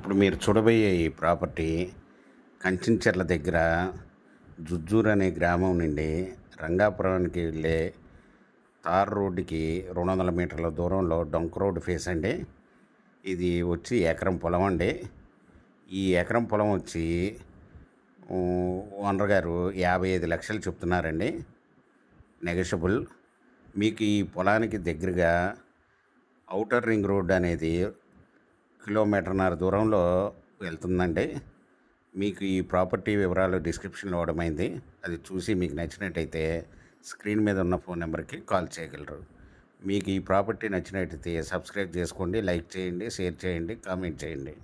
ఇప్పుడు మీరు చూడబోయే ఈ ప్రాపర్టీ కంచించెర్ల దగ్గర జుజ్జూర్ అనే గ్రామం నుండి రంగాపురానికి వెళ్ళే తార్ రోడ్డుకి 200 మీటర్ల దూరంలో డొంక రోడ్డు ఫేస్ అండి. ఇది వచ్చి ఎకరం పొలం అండి. ఈ ఎకరం పొలం వచ్చి ఓనర్ గారు 55 లక్షలు చెప్తున్నారండి, నెగోషియబుల్. మీకు ఈ పొలానికి దగ్గరగా ఔటర్ రింగ్ రోడ్ అనేది 1.5 కిలోమీటర్ దూరంలో వెళ్తుందండి. మీకు ఈ ప్రాపర్టీ వివరాలు డిస్క్రిప్షన్లో ఇవ్వడమైంది. అది చూసి మీకు నచ్చినట్టయితే స్క్రీన్ మీద ఉన్న ఫోన్ నెంబర్కి కాల్ చేయగలరు. మీకు ఈ ప్రాపర్టీ నచ్చినట్టయితే సబ్స్క్రైబ్ చేసుకోండి, లైక్ చేయండి, షేర్ చేయండి, కామెంట్ చేయండి.